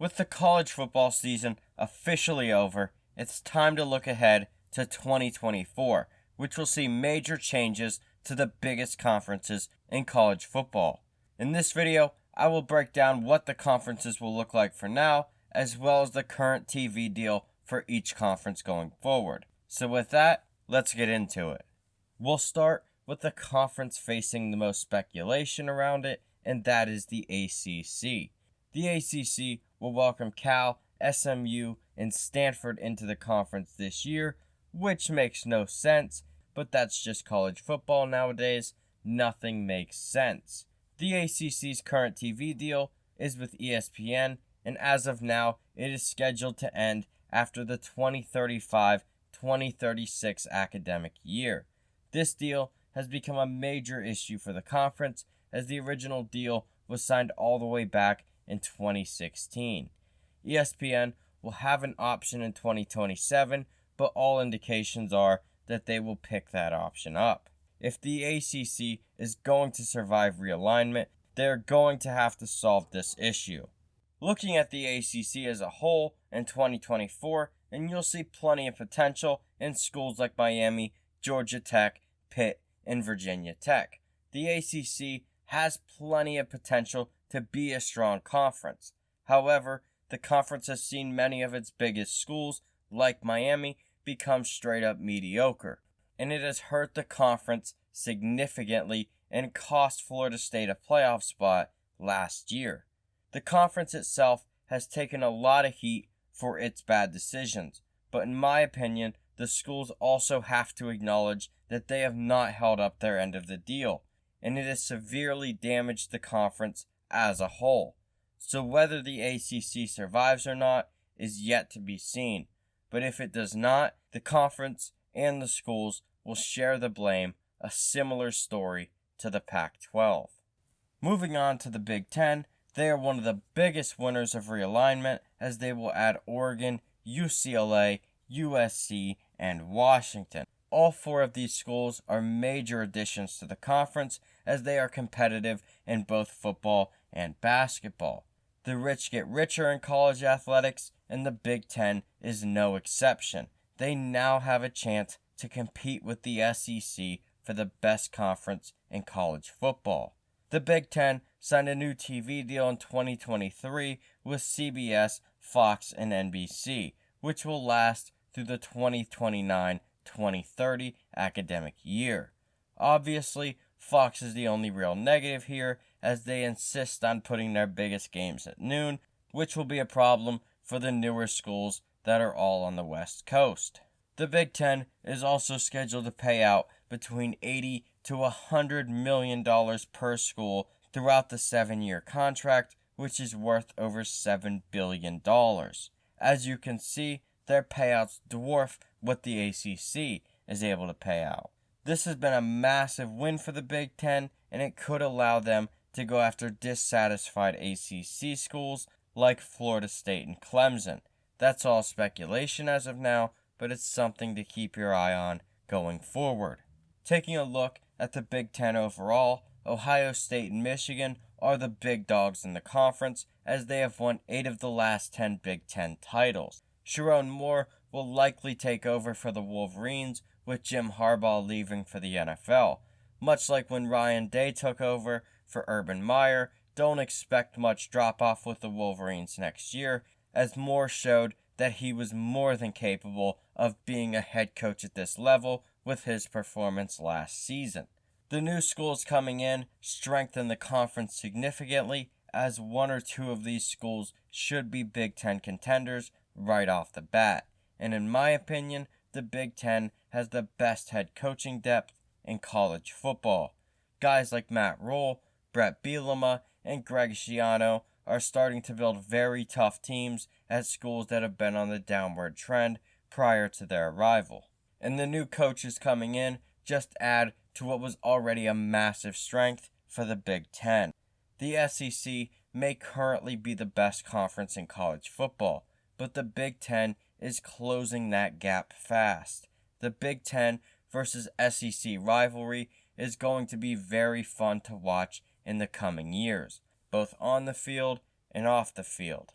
With the college football season officially over, it's time to look ahead to 2024, which will see major changes to the biggest conferences in college football. In this video, I will break down what the conferences will look like for now, as well as the current TV deal for each conference going forward. So with that, let's get into it. We'll start with the conference facing the most speculation around it, and that is the ACC. The ACC will welcome Cal, SMU, and Stanford into the conference this year, which makes no sense, but that's just college football nowadays. Nothing makes sense. The ACC's current TV deal is with ESPN, and as of now, it is scheduled to end after the 2035-2036 academic year. This deal has become a major issue for the conference, as the original deal was signed all the way back in 2016. ESPN will have an option in 2027, but all indications are that they will pick that option up. If the ACC is going to survive realignment, they're going to have to solve this issue. Looking at the ACC as a whole in 2024, and you'll see plenty of potential in schools like Miami, Georgia Tech, Pitt, and Virginia Tech. The ACC has plenty of potential to be a strong conference. However, the conference has seen many of its biggest schools, like Miami, become straight up mediocre, and it has hurt the conference significantly and cost Florida State a playoff spot last year. The conference itself has taken a lot of heat for its bad decisions, but in my opinion, the schools also have to acknowledge that they have not held up their end of the deal, and it has severely damaged the conference as a whole. So whether the ACC survives or not is yet to be seen, but if it does not, the conference and the schools will share the blame, a similar story to the Pac-12. Moving on to the Big Ten, they are one of the biggest winners of realignment, as they will add Oregon, UCLA, USC, and Washington. All four of these schools are major additions to the conference, as they are competitive in both football and basketball. The rich get richer in college athletics, and the Big Ten is no exception. They now have a chance to compete with the SEC for the best conference in college football. The Big Ten signed a new TV deal in 2023 with CBS, Fox, and NBC, which will last through the 2029-2030 academic year. Obviously, Fox is the only real negative here, as they insist on putting their biggest games at noon, which will be a problem for the newer schools that are all on the West Coast. The Big Ten is also scheduled to pay out between $80 to $100 million per school throughout the 7-year contract, which is worth over $7 billion. As you can see, their payouts dwarf what the ACC is able to pay out. This has been a massive win for the Big Ten, and it could allow them to go after dissatisfied ACC schools like Florida State and Clemson. That's all speculation as of now, but it's something to keep your eye on going forward. Taking a look at the Big Ten overall, Ohio State and Michigan are the big dogs in the conference, as they have won 8 of the last 10 Big Ten titles. Sharon Moore will likely take over for the Wolverines, with Jim Harbaugh leaving for the NFL. Much like when Ryan Day took over for Urban Meyer, don't expect much drop-off with the Wolverines next year, as Moore showed that he was more than capable of being a head coach at this level with his performance last season. The new schools coming in strengthen the conference significantly, as 1 or 2 of these schools should be Big Ten contenders right off the bat. And in my opinion, the Big Ten has the best head coaching depth in college football. Guys like Matt Rule, Brett Bielema, and Greg Schiano are starting to build very tough teams at schools that have been on the downward trend prior to their arrival. And the new coaches coming in just add to what was already a massive strength for the Big Ten. The SEC may currently be the best conference in college football, but the Big Ten is closing that gap fast. The Big Ten versus SEC rivalry is going to be very fun to watch in the coming years, both on the field and off the field.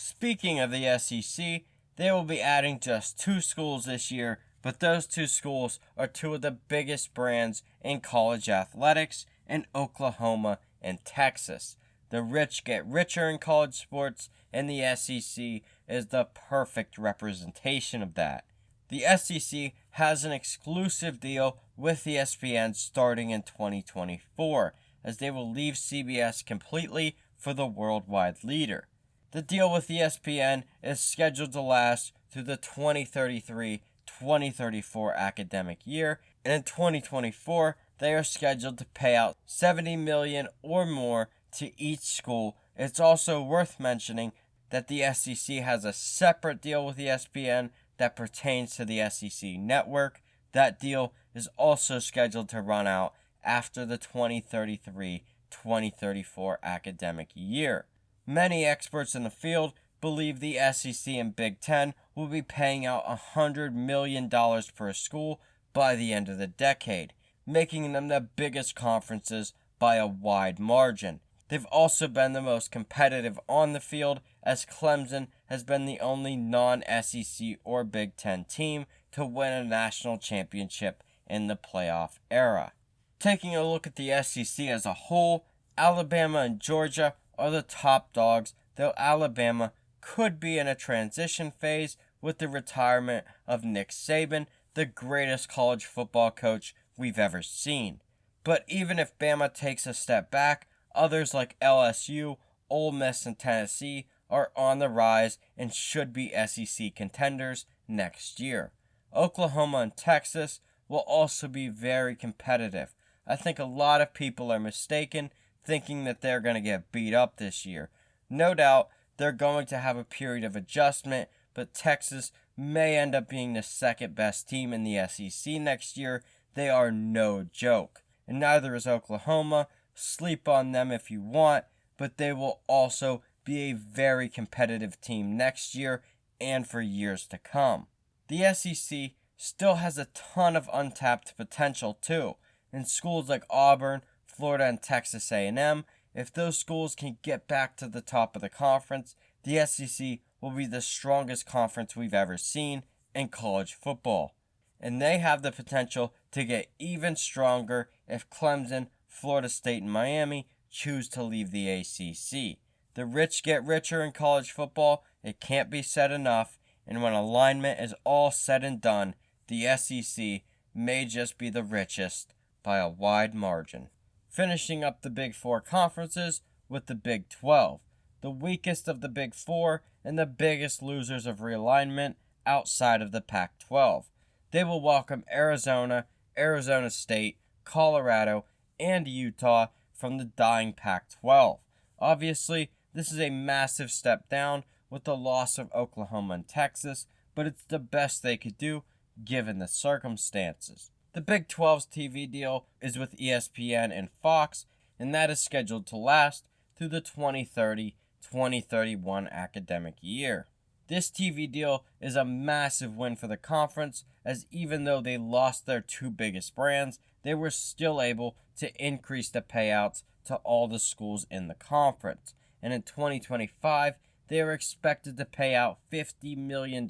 Speaking of the SEC, they will be adding just 2 schools this year, but those 2 schools are 2 of the biggest brands in college athletics in Oklahoma and Texas. The rich get richer in college sports, and the SEC is the perfect representation of that. The SEC has an exclusive deal with ESPN starting in 2024, as they will leave CBS completely for the worldwide leader. The deal with ESPN is scheduled to last through the 2033-2034 academic year, and in 2024, they are scheduled to pay out $70 million or more to each school. It's also worth mentioning that the SEC has a separate deal with ESPN that pertains to the SEC network. That deal is also scheduled to run out after the 2033-2034 academic year. Many experts in the field believe the SEC and Big Ten will be paying out $100 million per school by the end of the decade, making them the biggest conferences by a wide margin. They've also been the most competitive on the field, as Clemson has been the only non-SEC or Big Ten team to win a national championship in the playoff era. Taking a look at the SEC as a whole, Alabama and Georgia are the top dogs, though Alabama could be in a transition phase with the retirement of Nick Saban, the greatest college football coach we've ever seen. But even if Bama takes a step back, others like LSU, Ole Miss, and Tennessee are on the rise and should be SEC contenders next year. Oklahoma and Texas will also be very competitive. I think a lot of people are mistaken, thinking that they're going to get beat up this year. No doubt, they're going to have a period of adjustment, but Texas may end up being the second best team in the SEC next year. They are no joke. And neither is Oklahoma. Sleep on them if you want, but they will also be a very competitive team next year and for years to come. The SEC still has a ton of untapped potential too, in schools like Auburn, Florida, and Texas A&M. If those schools can get back to the top of the conference, the SEC will be the strongest conference we've ever seen in college football. And they have the potential to get even stronger if Clemson, Florida State, and Miami choose to leave the ACC. The rich get richer in college football. It can't be said enough. And when alignment is all said and done, the SEC may just be the richest by a wide margin. Finishing up the Big Four conferences with the Big 12, the weakest of the Big Four and the biggest losers of realignment outside of the Pac-12. They will welcome Arizona, Arizona State, Colorado, and Utah from the dying Pac-12. Obviously, this is a massive step down with the loss of Oklahoma and Texas, but it's the best they could do given the circumstances. The Big 12's TV deal is with ESPN and Fox, and that is scheduled to last through the 2030-2031 academic year. This TV deal is a massive win for the conference, as even though they lost their 2 biggest brands, they were still able to increase the payouts to all the schools in the conference. And in 2025, they are expected to pay out $50 million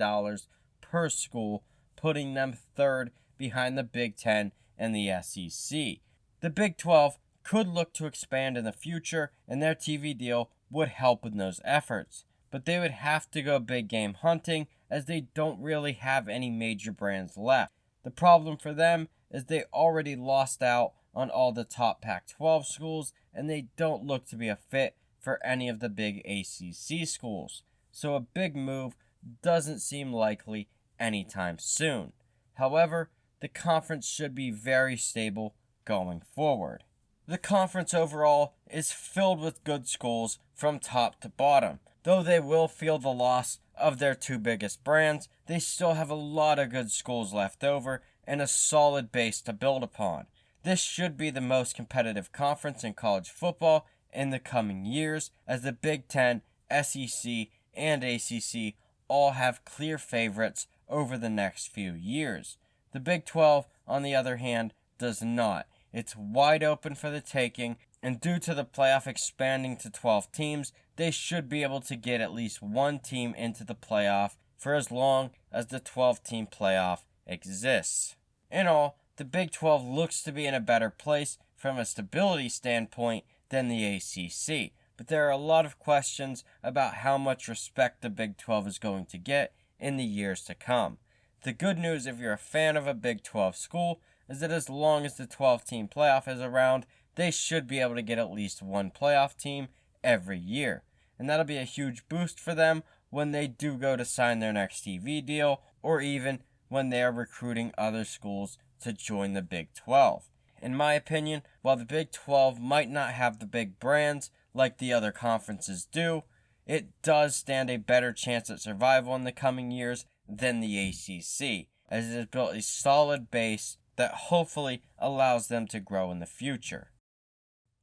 per school, putting them third behind the Big Ten and the SEC. The Big 12 could look to expand in the future, and their TV deal would help in those efforts. But they would have to go big game hunting, as they don't really have any major brands left. The problem for them is they already lost out on all the top Pac-12 schools, and they don't look to be a fit for any of the big ACC schools. So a big move doesn't seem likely anytime soon. However, the conference should be very stable going forward. The conference overall is filled with good schools from top to bottom. Though they will feel the loss of their 2 biggest brands, they still have a lot of good schools left over and a solid base to build upon. This should be the most competitive conference in college football in the coming years, as the Big Ten, SEC, and ACC all have clear favorites over the next few years. The Big 12, on the other hand, does not. It's wide open for the taking, and due to the playoff expanding to 12 teams, they should be able to get at least one team into the playoff for as long as the 12-team playoff exists. In all, the Big 12 looks to be in a better place from a stability standpoint than the ACC, but there are a lot of questions about how much respect the Big 12 is going to get in the years to come. The good news if you're a fan of a Big 12 school is that as long as the 12-team playoff is around, they should be able to get at least one playoff team every year. And that'll be a huge boost for them when they do go to sign their next TV deal, or even when they are recruiting other schools to join the Big 12. In my opinion, while the Big 12 might not have the big brands like the other conferences do, it does stand a better chance at survival in the coming years than the ACC, as it has built a solid base that hopefully allows them to grow in the future.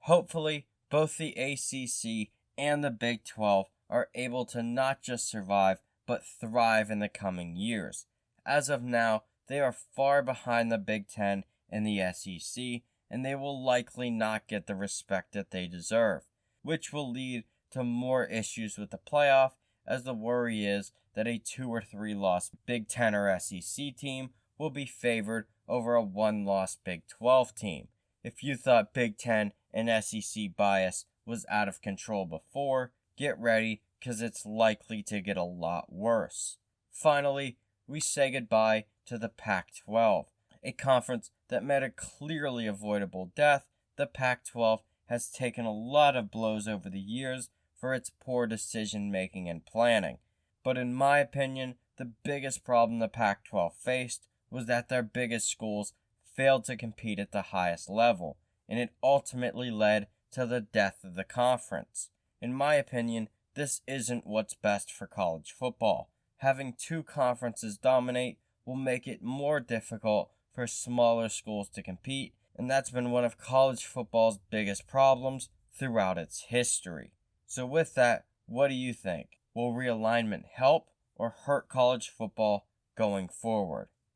Hopefully, both the ACC and the Big 12 are able to not just survive, but thrive in the coming years. As of now, they are far behind the Big 10 and the SEC, and they will likely not get the respect that they deserve, which will lead to more issues with the playoff, as the worry is that a 2 or 3 loss Big 10 or SEC team will be favored over a 1-loss Big 12 team. If you thought Big 10 and SEC bias was out of control before, get ready, because it's likely to get a lot worse. Finally, we say goodbye to the Pac-12, a conference that met a clearly avoidable death. The Pac-12 has taken a lot of blows over the years for its poor decision-making and planning. But in my opinion, the biggest problem the Pac-12 faced was that their biggest schools failed to compete at the highest level, and it ultimately led to the death of the conference. In my opinion, this isn't what's best for college football. Having 2 conferences dominate will make it more difficult for smaller schools to compete, and that's been one of college football's biggest problems throughout its history. So with that, what do you think? Will realignment help or hurt college football going forward?